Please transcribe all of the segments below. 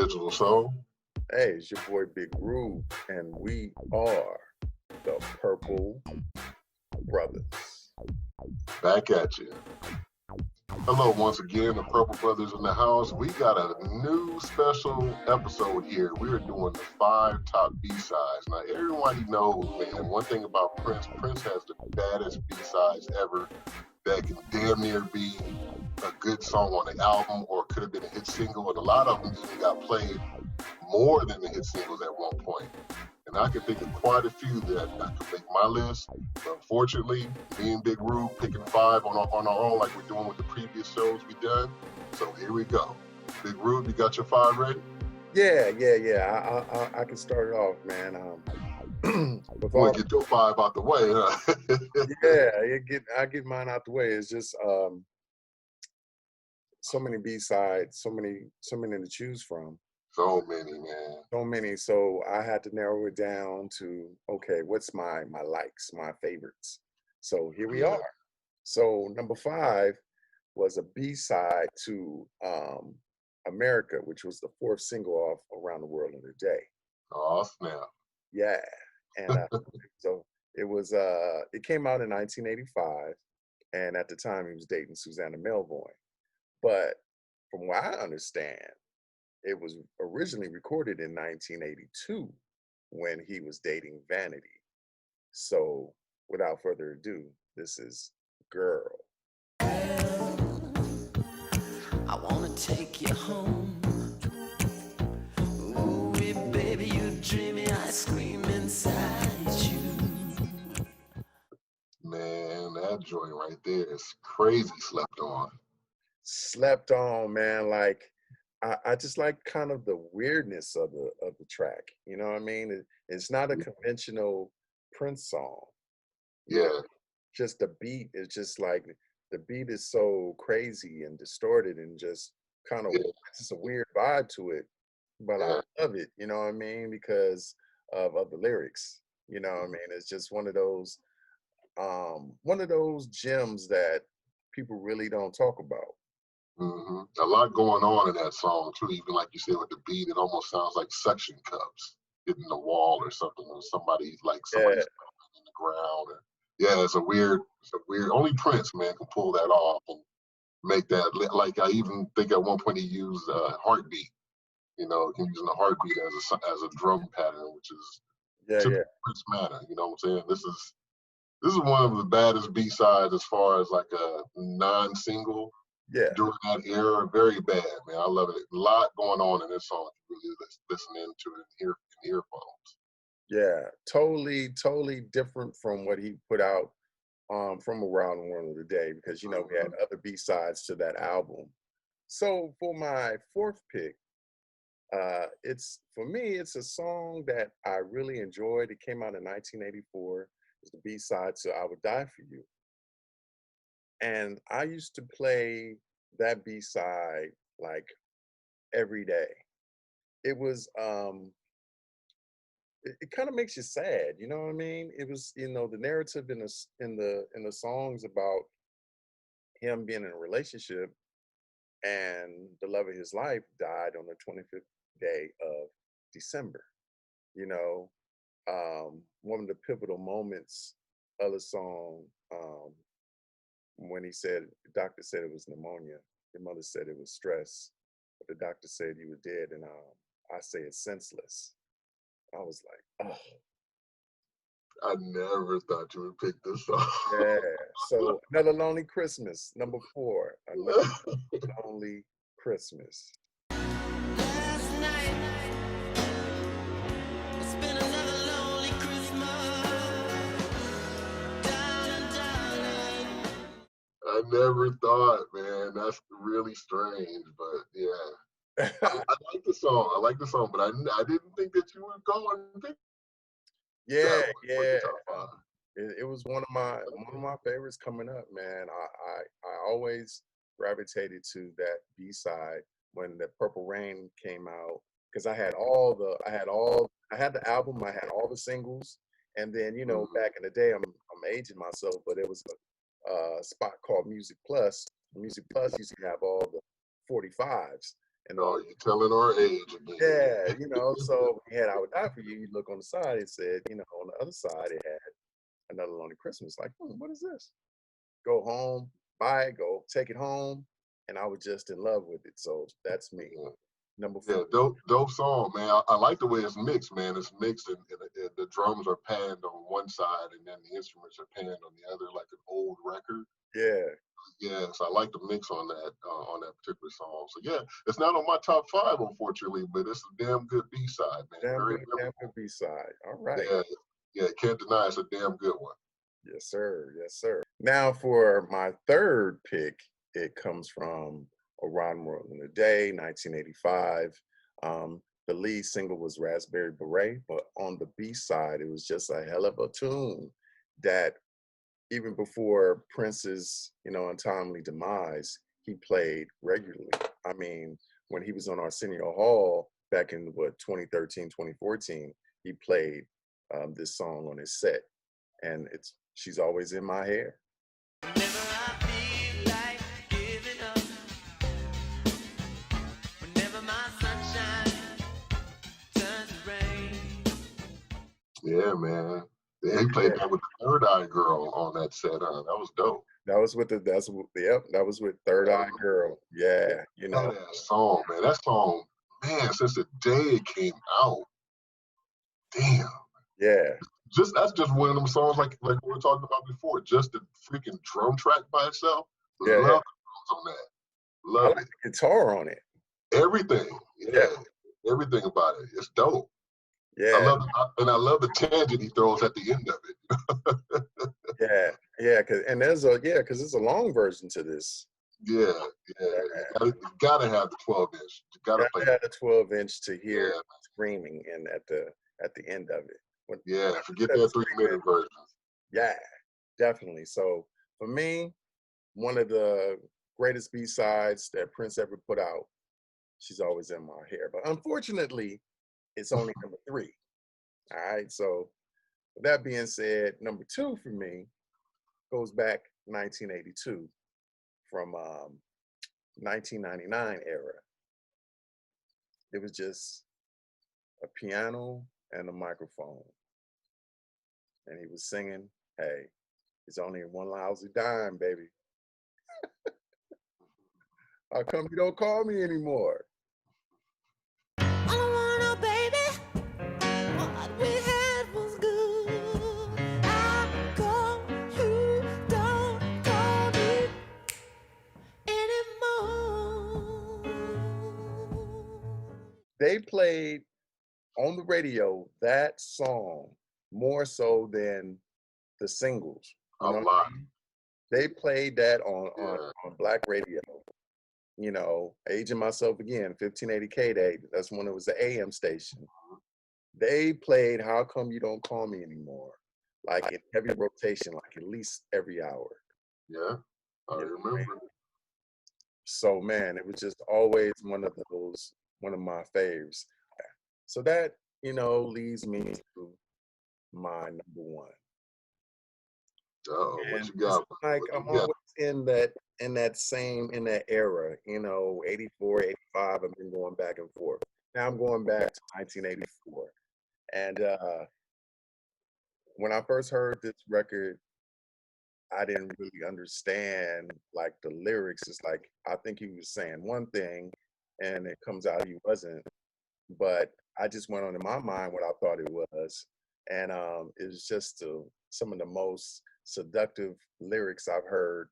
Digital Soul. Hey, it's your boy Big Groove, and we are the Purple Brothers. Back at you. Hello, once again, the Purple Brothers in the house. We got a new special episode here. We are doing the 5 top B-sides. Now, everybody knows, man, one thing about Prince has the baddest B-sides ever that can damn near be a good song on the album or could have been a hit single, and a lot of them even got played more than the hit singles at one point. And I can think of quite a few that could make my list. But unfortunately, me and Big Rube picking 5 on our own like we're doing with the previous shows we done. So here we go. Big Rube, you got your 5 ready? Yeah. I can start it off, man. We'll get your 5 out the way, huh? I get mine out the way. It's just so many B-sides, so many to choose from. So many, man. So many. So I had to narrow it down to, okay, what's my likes, my favorites. So here we are. So number 5 was a B-side to America, which was the 4th single off Around the World in a Day. Oh, snap. Yeah. And so it was, it came out in 1985. And at the time he was dating Susanna Melvoin. But from what I understand, it was originally recorded in 1982 when he was dating Vanity. So without further ado, this is Girl. I wanna take you home. Ooh, baby, you dreamy, I scream inside you. Man, that joint right there is crazy slept on. Slept on, man. Like I just like kind of the weirdness of the track. You know what I mean? It's not a conventional Prince song. Yeah. Just the beat is just like the beat is so crazy and distorted and just kind of it's just a weird vibe to it. But I love it, you know what I mean? Because of the lyrics. You know what I mean? It's just one of those gems that people really don't talk about. Mm-hmm. A lot going on in that song too. Even like you said with the beat, it almost sounds like suction cups hitting the wall or something, or somebody's in the ground. Or, it's a weird. Only Prince, man, can pull that off and make that. Like I even think at one point he used heartbeat. You know, using the heartbeat as a drum pattern, which is typical Prince manner. You know what I'm saying? This is one of the baddest B-sides as far as like a non-single. During that era, very bad, man. I love it. A lot going on in this song. Really listen into it in earphones. Yeah, totally different from what he put out from Around the World of the Day, because we had other B-sides to that album. So for my 4th pick, it's a song that I really enjoyed. It came out in 1984. It's the B-side to I Would Die for You. And I used to play that B-side like every day. It was it kind of makes you sad, you know what I mean? It was, the narrative in the songs about him being in a relationship and the love of his life died on the 25th day of December. One of the pivotal moments of the song, when the doctor said it was pneumonia, your mother said it was stress, but the doctor said you were dead, and I say it's senseless. I was like, oh. I never thought you would pick this song. Yeah. So Another Lonely Christmas, number 4. Another Lonely Christmas. Last night, it's been another lonely Christmas. I never thought, man. That's really strange, but yeah. I like the song. But I didn't think that you would go and pick. It was one of my favorites coming up, man. I always gravitated to that B-side when the Purple Rain came out, because I had the album, I had all the singles, and then back in the day, I'm aging myself, but it was a spot called Music Plus. Music Plus used to have all the 45s, And Oh, you telling our age again. yeah, so we had "I Would Die For You." You look on the side, it said, on the other side, it had "Another Lonely Christmas." Like, what is this? Go home, buy it, go take it home, and I was just in love with it. So that's me. Yeah. Number Yeah, 4. dope song, man. I like the way it's mixed, man. It's mixed, and the drums are panned on one side, and then the instruments are panned on the other, like an old record. Yeah, Yes, I like the mix on that particular song. So yeah, it's not on my top 5, unfortunately, but it's a damn good B-side, man. Very damn memorable. good B-side. All right. Yeah, yeah, can't deny it's a damn good one. Yes, sir. Yes, sir. Now for my third pick, it comes from Around the World in a Day, 1985. The lead single was Raspberry Beret, but on the B side, it was just a hell of a tune that even before Prince's, untimely demise, he played regularly. I mean, when he was on Arsenio Hall back in 2013, 2014, he played this song on his set, and it's "She's Always in My Hair." Whenever I feel like giving up, whenever my sunshine turns to rain. Yeah, man. Yeah, he played that with the Third Eye Girl on that set. That was dope. That was with that was with Third Eye Girl. Yeah, That song, man. That song, man, since the day it came out, damn. yeah, That's just one of them songs like we were talking about before. Just the freaking drum track by itself. yeah. Love the drums on that. I Love like it. the guitar on it. Everything. Yeah. Everything about it. It's dope. I Yeah, love the tangent he throws at the end of it. yeah. Because there's a long version to this. Yeah, yeah. You gotta have the 12-inch. You gotta play Gotta have a 12-inch to hear Yeah, screaming and at the end of it. yeah. Forget Instead of that screaming, 3-minute version. yeah, definitely. So for me, one of the greatest B-sides that Prince ever put out, "She's Always in My Hair." But unfortunately, it's only number 3. All right. So with that being said, number 2 for me goes back 1982 from 1999 era. It was just a piano and a microphone. And he was singing, "Hey, it's only one lousy dime, baby. How come you don't call me anymore?" I don't want no baby. What we had was good. How come you don't call me anymore? They played on the radio that song more so than the singles. A lot. They played that on Yeah. black radio. Aging myself again, 1580 K-Day. That's when it was the AM station. They played "How Come You Don't Call Me Anymore," like in heavy rotation, like at least every hour. Yeah. I You know what I mean? remember. So man, it was just always one of my faves. So that, leads me to my number 1. What And you it's got? like What I'm you got? always in that era, 84, 85. I've been going back and forth. Now I'm going back to 1984. And when I first heard this record, I didn't really understand like the lyrics. It's like I think he was saying one thing and it comes out he wasn't. But I just went on in my mind what I thought it was. And it was just some of the most seductive lyrics I've heard,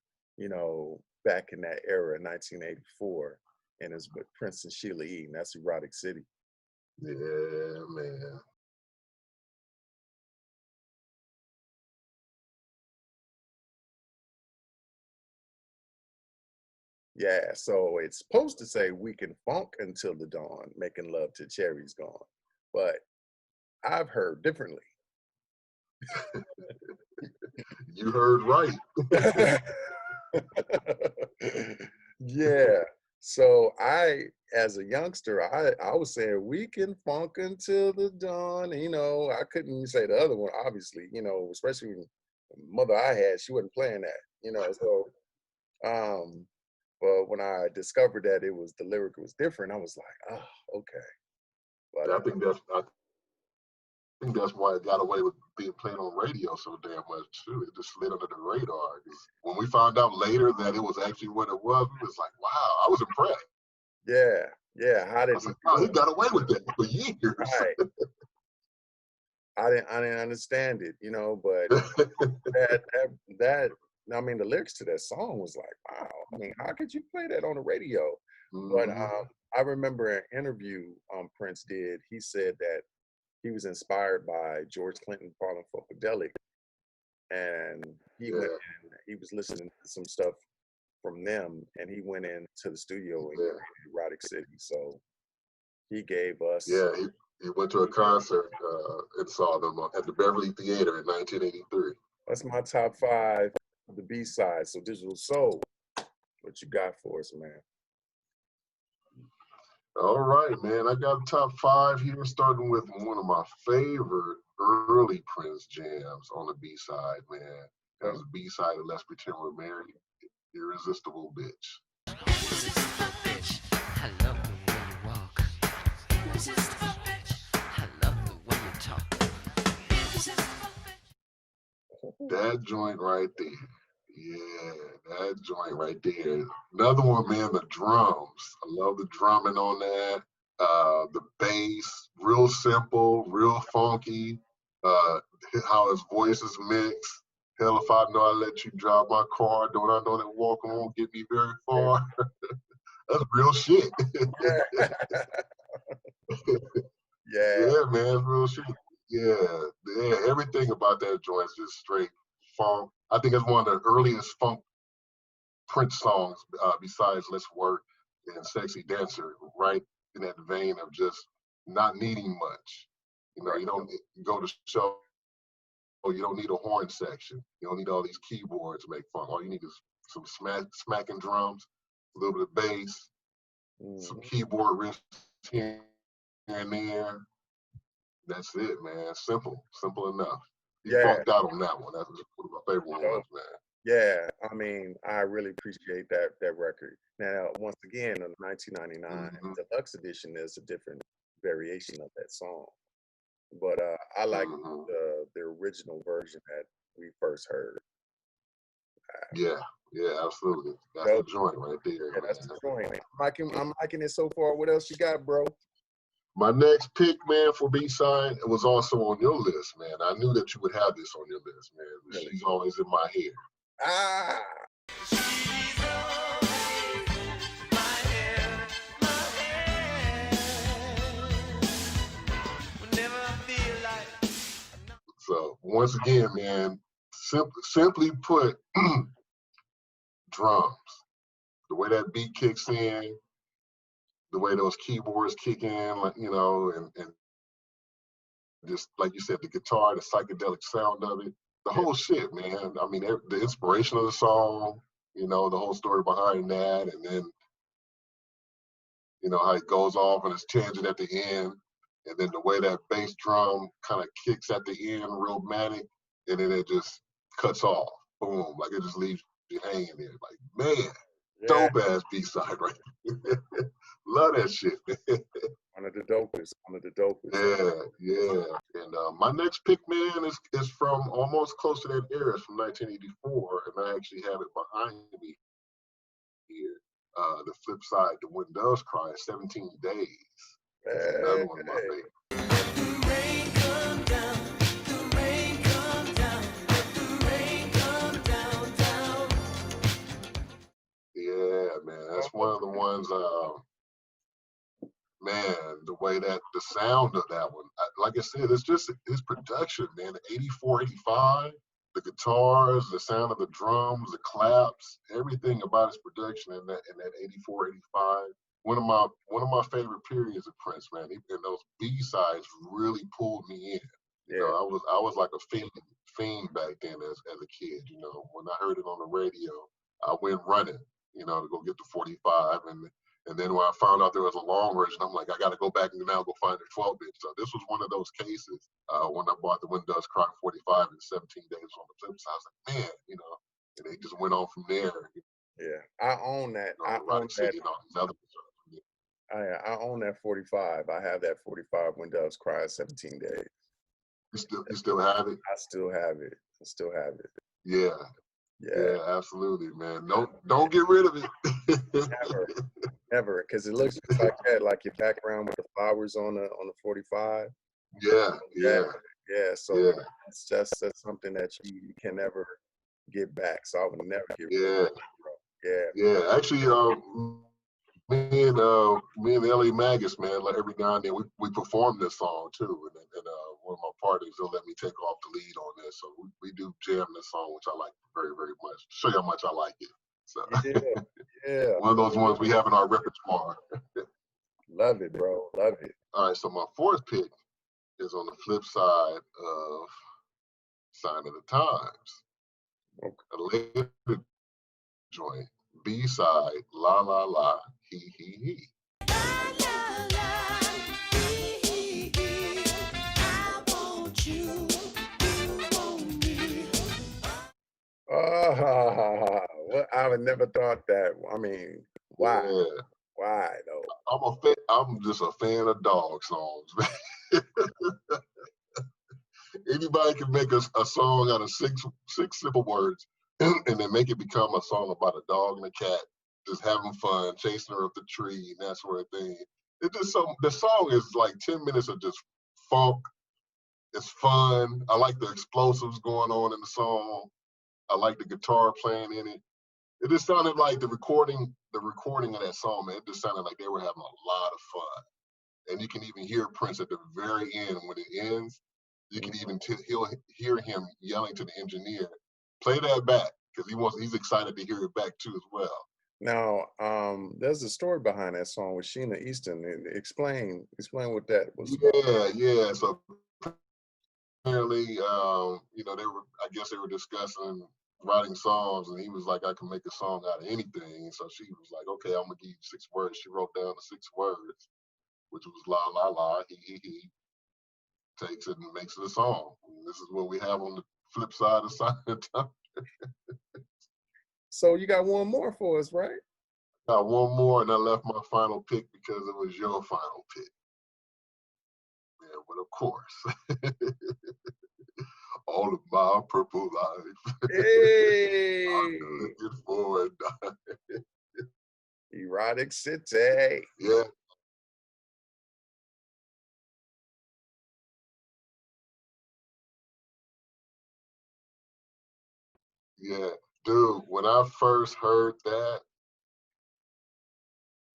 back in that era, 1984. And it's with Prince and Sheila E. And that's "Erotic City." Yeah, man. Yeah, so it's supposed to say "We can funk until the dawn, making love till cherry's gone." But I've heard differently. You heard right. Yeah. So as a youngster, I was saying "We can funk until the dawn." I couldn't say the other one, obviously, especially when the mother I had, she wasn't playing that, So, um, But when I discovered that the lyric was different, I was like, oh, okay. But I think that's why it got away with being played on radio so damn much too. It just slid under the radar. 'Cause when we found out later that it was actually what it was, we was like, wow, I was impressed. yeah. How I did was he like, do oh, he it? got away with that for years. Right. I didn't understand it, but that that that I mean the lyrics to that song was like, wow. I mean, how could you play that on the radio? But Hmm. I remember an interview Prince did. He said that he was inspired by George Clinton Falling Funkadelic, and he went Yeah, in, he was listening to some stuff from them, and he went into the studio and yeah, created Erotic City. So he gave us, yeah. He went to a concert and saw them at the Beverly Theater in 1983. that's my top 5 of the B-side. So Digital Soul, what you got for us, man? All right, man. I got a top 5 here, starting with one of my favorite early Prince jams on the B side, man. That Okay. was the B side of Let's Pretend We're Married. Irresistible Bitch. Irresistible bitch. I love the way you walk. Irresistible bitch. I love the way you talk. Irresistible bitch. That joint right there. Yeah, that joint right there. Another one, man, the drums. I love the drumming on that. The bass, real simple, real funky. Uh, how his voice is mixed. Hell, if I know I let you drive my car, don't I know that walking won't get me very Yeah. far? That's real shit. Yeah. Yeah. Yeah, man, it's real shit. Yeah, yeah, everything about that joint is just straight funk. I think it's one of the earliest funk Prince songs besides "Let's Work" and "Sexy Dancer," right in that vein of just not needing much. You know, Right. you don't go to show. You don't need a horn section. You don't need all these keyboards to make funk. All you need is some smacking drums, a little bit of bass, some Hmm. keyboard riffs here and there. That's it, man. Simple enough. He Yeah. funked out on that one. That's one of my favorite So, ones, man. yeah. I mean, I really appreciate that record. Now, once again, in 1999 Hmm. deluxe edition is a different variation of that song, but I like Hmm. the original version that we first heard. Yeah, yeah, absolutely. That's the Dope. joint right there, Yeah, that's the man. joint. I'm liking it so far. What else you got, bro? My next pick, man, for B side, it was also on your list, man. I knew that you would have this on your list, man. Really? She's always in my head. Ah, She's always my hair, my hair. Whenever I feel like So once again, man, simply put, drums. The way that beat kicks in, the way those keyboards kick in, like and just like you said, the guitar, the psychedelic sound of it, the yeah, whole shit, man. I mean, the inspiration of the song, the whole story behind that, and then how it goes off and it's tangent at the end, and then the way that bass drum kind of kicks at the end, real manic, and then it just cuts off, boom, like it just leaves you hanging there, like man, yeah. dope ass B side right there. Love that shit, man. One of the dopest. One of the dopest. Yeah, yeah. And my next pick, man, is from almost close to that era. It's from 1984, and I actually have it behind me here. The flip side, The Wind Does Cry, 17 Days. That's another Hey, one of my hey. favorites. the rain come down, the rain come down, let the rain come down, down. Yeah, man, that's one of the ones. Man, the way that the sound of that one, like I said, it's just his production, man. The 84, 85, the guitars, the sound of the drums, the claps, everything about his production in that 84, 85. One of my favorite periods of Prince, man. And those B sides really pulled me in. Yeah, I was like a fiend back then as a kid. When I heard it on the radio, I went running, to go get the 45, and then when I found out there was a long version, I'm like, I got to go back and now go find the 12-inch. So this was one of those cases when I bought the Wind Does Cry 45 and 17 Days on the flip side. I was like, man, and they just went on from there. Yeah. I own that. I own Erotic that. City and all these other songs. I own that 45. I have that 45 when Doves Cry 17 days. You still have it? I still have it. I still have it. Yeah. Yeah. Yeah, absolutely, man. Don't get rid of it. Never. Never. Because it looks just like that, like your background with the flowers on the 45. Yeah, Yeah. yeah, Yeah. So yeah, that's something that you can never get back. So I would never get rid of yeah, it, bro. Yeah. yeah. Actually, me and the LA Magus, man, like every now and then we perform this song too, and one of my partners they'll let me take off the lead on this, so we do jam this song, which I like very very much. Show you how much I like it. So Yeah. Yeah. one of those ones we have in our repertoire. Love it, bro. Love it. All right, so my fourth pick is on the flip side of Sign of the Times, Okay. a later joint, B side, La La La, He. Well, I would never thought that. I mean, why? Yeah, Why though? I'm just a fan of dog songs, man. Anybody can make a song out of six simple words, and then make it become a song about a dog and a cat just having fun, chasing her up the tree, and that sort of thing. It just the song is like 10 minutes of just funk. It's fun. I like the explosives going on in the song. I like the guitar playing in it. It just sounded like the recording of that song, man. It just sounded like they were having a lot of fun. And you can even hear Prince at the very end when it ends. You can even he'll hear him yelling to the engineer, "Play that back," because he's excited to hear it back too as well. Now, there's a story behind that song with Sheena Easton. Explain what that was about. Yeah, yeah. So apparently, I guess they were discussing writing songs, and he was like, "I can make a song out of anything." So she was like, "Okay, I'm gonna give you 6 words." She wrote down the 6 words, which was "la la la," he takes it and makes it a song. And this is what we have on the flip side of Silent Time. So you got one more for us, right? Got one more, and I left my final pick because it was your final pick. Yeah, but of course, all of my purple life, Hey, I'm looking for a dime. Erotic City. Yeah, yeah, dude. When I first heard that,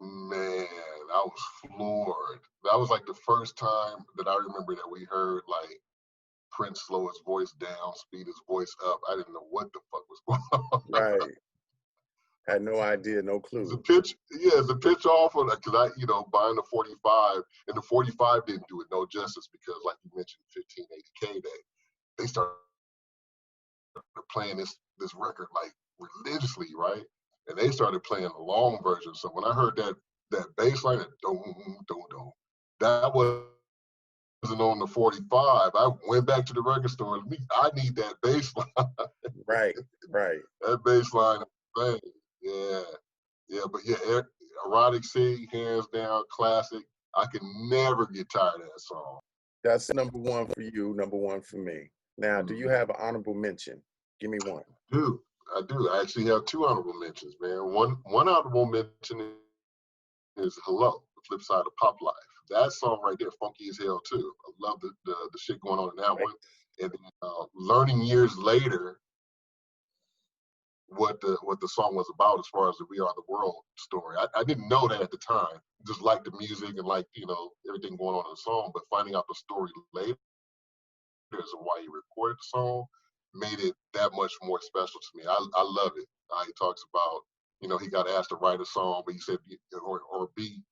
man, I was floored. That was like the first time that I remember that we heard like Prince slow his voice down, speed his voice up. I didn't know what the fuck was going on. Right. Had no idea, no Is the clue. pitch, yeah, is the pitch off? Because buying the 45, and the 45 didn't do it no justice because, like you mentioned, 1580K Day, they started playing this record like religiously, right? And they started playing the long version. So when I heard that bass line, don't, that wasn't on the 45. I went back to the record store. I need that bass line. Right, right. That bass line, thing. Yeah, yeah, but yeah, Erotic City, hands down, classic. I can never get tired of that song. That's number one for you, number one for me. Now, do you Mhm. have an honorable mention? Give me one. Dude, I do. I actually have two honorable mentions, man. One honorable mention is Hello, the flip side of Pop Life. That song right there, funky as hell too. I love the shit going on in that Right. one. And then, learning years later what the song was about as far as the We Are the World story. I didn't know that at the time. Just like the music and like everything going on in the song, but finding out the story later as to why he recorded the song made it that much more special to me. I love it. He talks about he got asked to write a song, but he said or be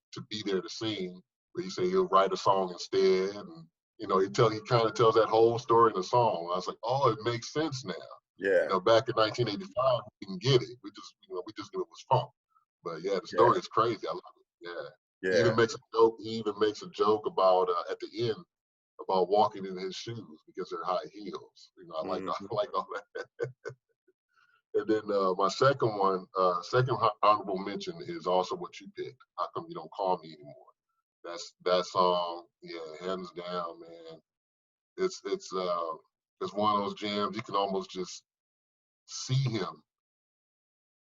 there to sing, but he said he'll write a song instead, and he kind of tells that whole story in the song. I was like, oh, it makes sense now. Yeah, Back in 1985, we didn't get it. We just knew it was funk. But yeah, the yeah, story is crazy. I love it. Yeah. He yeah. even makes a joke. He even makes a joke about at the end about walking in his shoes because they're high heels. I like Mhm. I like all that. And And then my second one, honorable mention is also what you picked. How come you don't call me anymore? That song, yeah, hands down, man. It's one of those jams you can almost just see him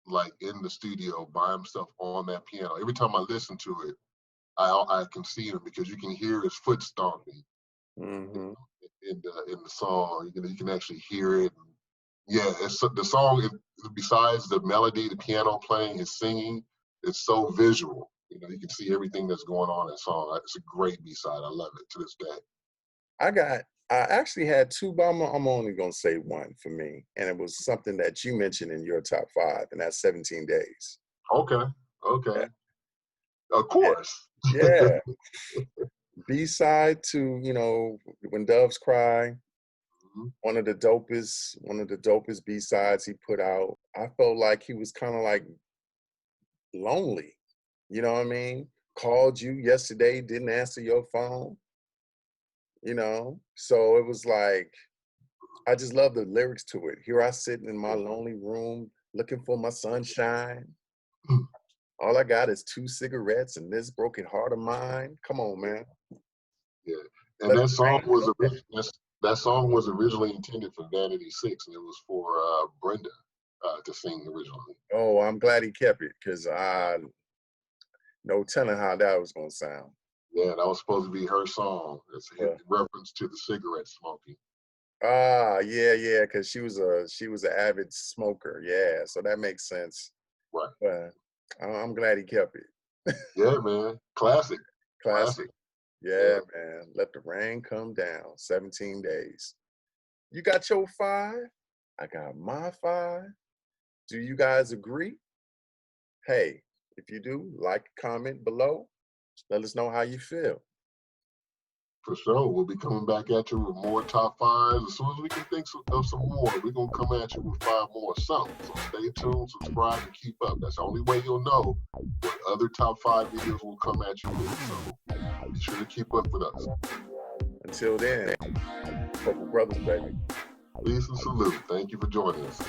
like in the studio by himself on that piano. Every time I listen to it, I can see him because you can hear his foot stomping Mm-hmm. in the song. You can actually hear it. Yeah, it's the song. Besides the melody, the piano playing, his singing, it's so visual. You know, you can see everything that's going on in the song. It's a great B-side. I love it to this day. I actually had two, but I'm only gonna say one for me, and it was something that you mentioned in your top 5, and that's 17 Days. Okay, Yeah, okay, of course. yeah. B-side to, When Doves Cry, Mhm. one of the dopest B-sides he put out. I felt like he was kind of like lonely. You know what I mean? Called you yesterday, didn't answer your phone, So it was like, I just love the lyrics to it. Here I sit in my lonely room looking for my sunshine. All I got is 2 cigarettes and this broken heart of mine. Come on, man. Yeah, and Let that the song rain was come down. that song was originally intended for Vanity Six, and it was for Brenda to sing originally. Oh, I'm glad he kept it because I no telling how that was gonna sound. Yeah, that was supposed to be her song. It's a But reference to the cigarette smoking. yeah, because she was an avid smoker. Yeah, so that makes sense. Right. But I'm glad he kept it. Yeah, man. Classic. Classic. Classic. Yeah, Yeah. man. Let the rain come down. 17 days. You got your 5. I got my 5. Do you guys agree? Hey, if you do, like, comment below. Let us know how you feel. For sure. We'll be coming back at you with more top 5s. As soon as we can think of some more, we're going to come at you with 5 more something. So stay tuned, subscribe, and keep up. That's the only way you'll know what other top 5 videos will come at you with. So be sure to keep up with us. Until then, Purple Brothers, baby. Peace and salute. Thank you for joining us.